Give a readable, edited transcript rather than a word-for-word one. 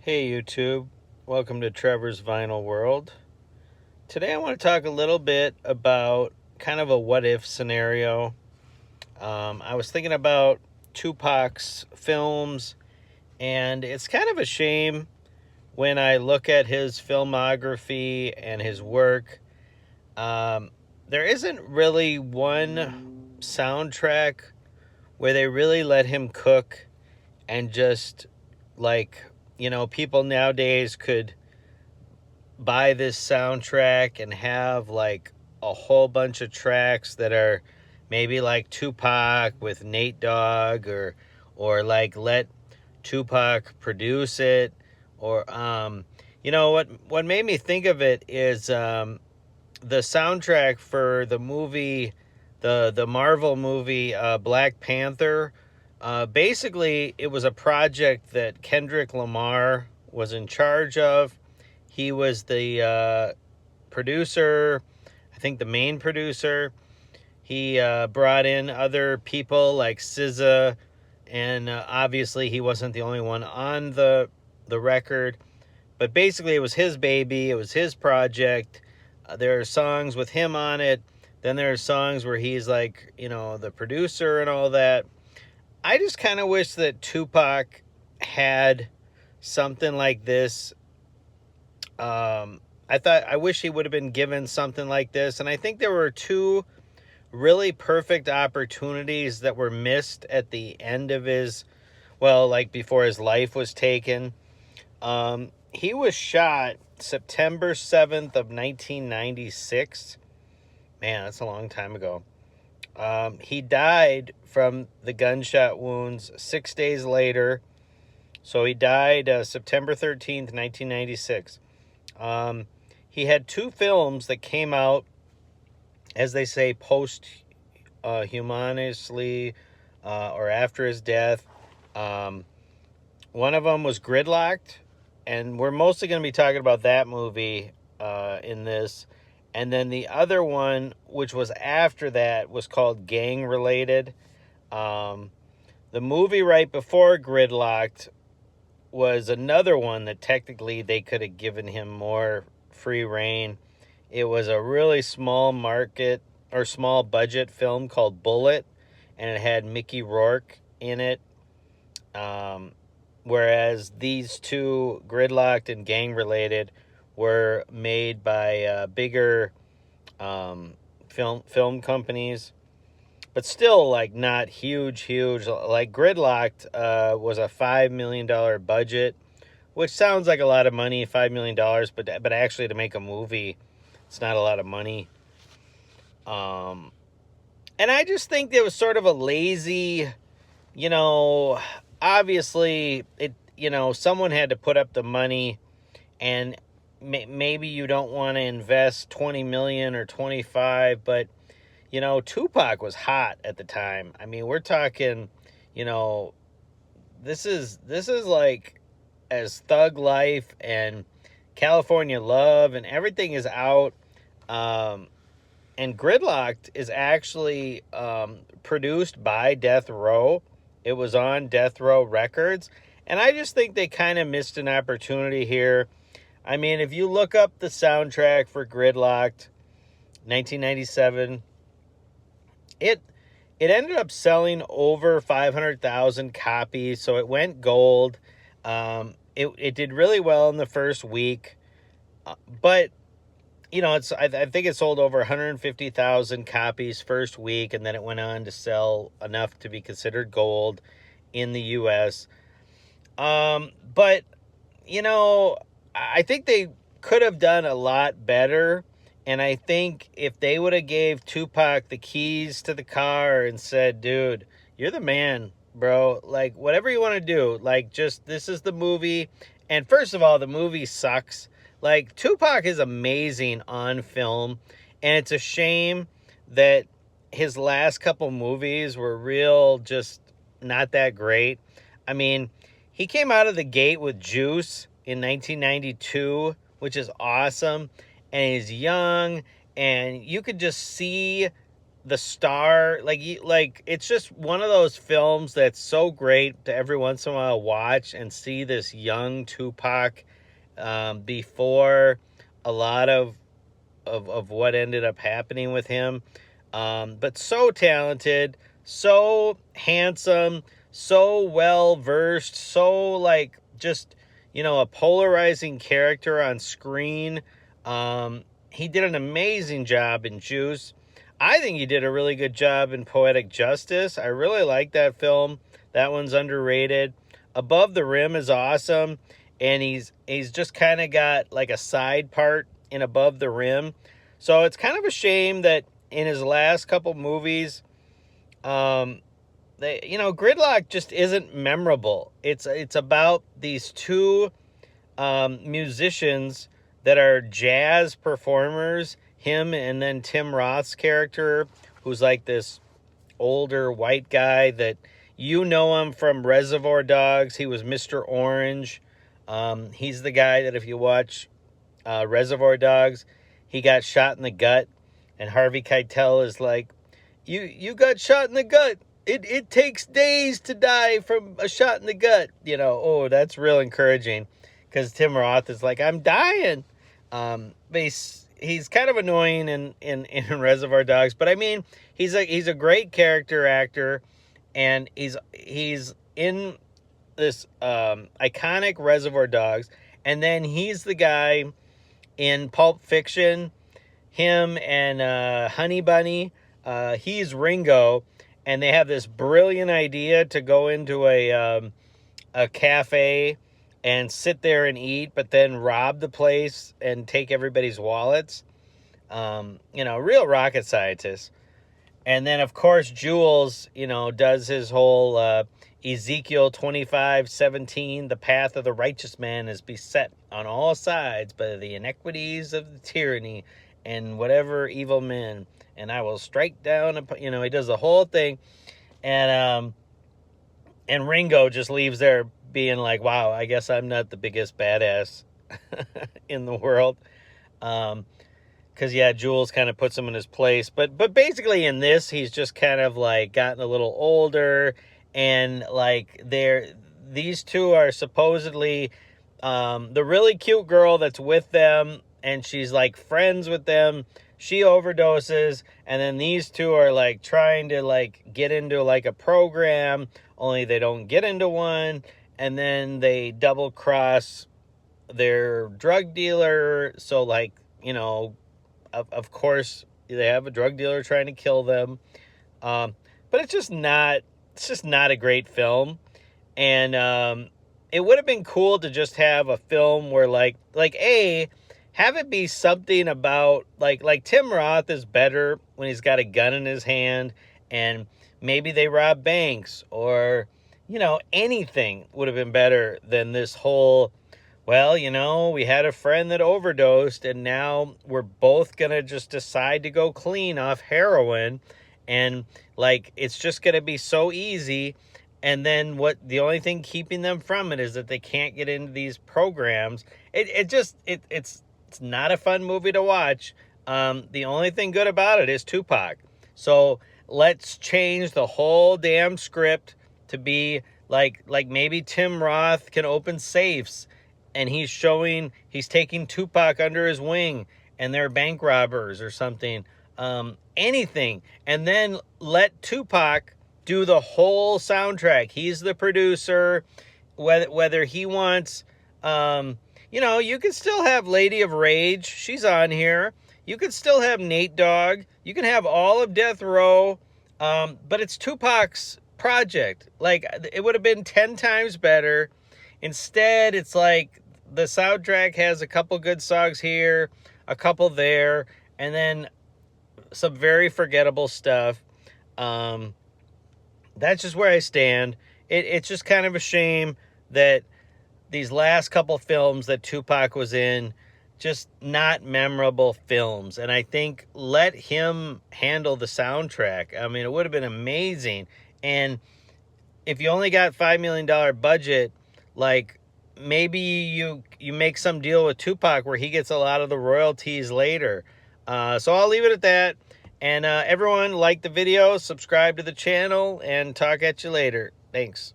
Hey YouTube, welcome to Trevor's Vinyl World. Today I want to talk a little bit about kind of a what-if scenario. I was thinking about Tupac's films, and it's kind of a shame when I look at his filmography and his work. There isn't really one soundtrack where they really let him cook and just people nowadays could buy this soundtrack and have like a whole bunch of tracks that are maybe like Tupac with Nate Dogg or like let Tupac produce it or what made me think of it is the soundtrack for the movie the Marvel movie Black Panther. Basically it was a project that Kendrick Lamar was in charge of. He was the producer, I think the main producer. He brought in other people like SZA, and obviously he wasn't the only one on the record. But basically it was his baby, it was his project. There are songs with him on it. Then there are songs where he's like, the producer and all that. I just kind of wish that Tupac had something like this. I wish he would have been given something like this. And I think there were two really perfect opportunities that were missed at the end of before his life was taken. He was shot September 7th of 1996. Man, that's a long time ago. He died from the gunshot wounds 6 days later. So he died September 13th, 1996. He had two films that came out, as they say, posthumously or after his death. One of them was Gridlock'd, and we're mostly going to be talking about that movie in this. And then the other one, which was after that, was called Gang Related. The movie right before Gridlock'd was another one that technically they could have given him more free reign. It was a really small budget film called Bullet, and it had Mickey Rourke in it. Whereas these two, Gridlock'd and Gang Related, were made by bigger film companies, but still like not huge. Like Gridlock'd was a $5 million budget, which sounds like a lot of money, $5 million, but actually to make a movie, it's not a lot of money. And I just think there was sort of a lazy, obviously someone had to put up the money, and maybe you don't want to invest 20 million or 25, but Tupac was hot at the time. I mean, we're talking, this is like as Thug Life and California Love and everything is out. And Gridlock'd is actually produced by Death Row. It was on Death Row Records, and I just think they kind of missed an opportunity here. I mean, if you look up the soundtrack for Gridlock'd, 1997, it ended up selling over 500,000 copies, so it went gold. It did really well in the first week, but I think it sold over 150,000 copies first week, and then it went on to sell enough to be considered gold in the U.S. But I think they could have done a lot better. And I think if they would have gave Tupac the keys to the car and said, dude, you're the man, bro. Like, whatever you want to do, like, just, this is the movie. And first of all, the movie sucks. Like, Tupac is amazing on film. And it's a shame that his last couple movies were just not that great. I mean, he came out of the gate with Juice in 1992, which is awesome. And he's young, and you could just see the star, like it's just one of those films that's so great to every once in a while watch and see this young Tupac before a lot of what ended up happening with him. But so talented, so handsome, so well versed, so like just, a polarizing character on screen. He did an amazing job in Juice. I think he did a really good job in Poetic Justice. I really like that film. That one's underrated. Above the Rim is awesome, and he's just kind of got like a side part in Above the Rim. So it's kind of a shame that in his last couple movies, Gridlock just isn't memorable. It's about these two musicians that are jazz performers, him and then Tim Roth's character, who's like this older white guy that him from Reservoir Dogs. He was Mr. Orange. He's the guy that if you watch Reservoir Dogs, he got shot in the gut, and Harvey Keitel is like, you got shot in the gut. It takes days to die from a shot in the gut. Oh, that's real encouraging, because Tim Roth is like, I'm dying. But he's kind of annoying in Reservoir Dogs, but I mean, he's a great character actor, and he's in this iconic Reservoir Dogs, and then he's the guy in Pulp Fiction. Him and Honey Bunny, he's Ringo, and they have this brilliant idea to go into a cafe and sit there and eat, but then rob the place and take everybody's wallets. Real rocket scientists. And then, of course, Jules, does his whole Ezekiel 25:17, the path of the righteous man is beset on all sides by the inequities of the tyranny and whatever evil men, and I will strike down, he does the whole thing. And Ringo just leaves there being like, wow, I guess I'm not the biggest badass in the world. Because, Jules kind of puts him in his place. But basically in this, he's just kind of like gotten a little older. And like these two are supposedly the really cute girl that's with them. And she's like friends with them. She overdoses. And then these two are like trying to like get into like a program. Only they don't get into one. And then they double cross their drug dealer. So like, of course they have a drug dealer trying to kill them. But it's just not a great film. And it would have been cool to just have a film where have it be something about like Tim Roth is better when he's got a gun in his hand, and maybe they rob banks, or anything would have been better than this whole, we had a friend that overdosed, and now we're both going to just decide to go clean off heroin. And, it's just going to be so easy. And then the only thing keeping them from it is that they can't get into these programs. It's not a fun movie to watch. The only thing good about it is Tupac. So let's change the whole damn script to be like maybe Tim Roth can open safes, and he's taking Tupac under his wing, and they're bank robbers or something. Anything. And then let Tupac do the whole soundtrack. He's the producer. Whether he wants, you can still have Lady of Rage. She's on here. You could still have Nate Dogg. You can have all of Death Row. But it's Tupac's project. It would have been 10 times better. Instead, it's like the soundtrack has a couple good songs here, a couple there, and then some very forgettable stuff. That's just where I stand. It's just kind of a shame that these last couple films that Tupac was in, just not memorable films. And I think let him handle the soundtrack. I mean, it would have been amazing. And if you only got $5 million budget, maybe you make some deal with Tupac where he gets a lot of the royalties later. So I'll leave it at that. And everyone, like the video, subscribe to the channel, and talk at you later. Thanks.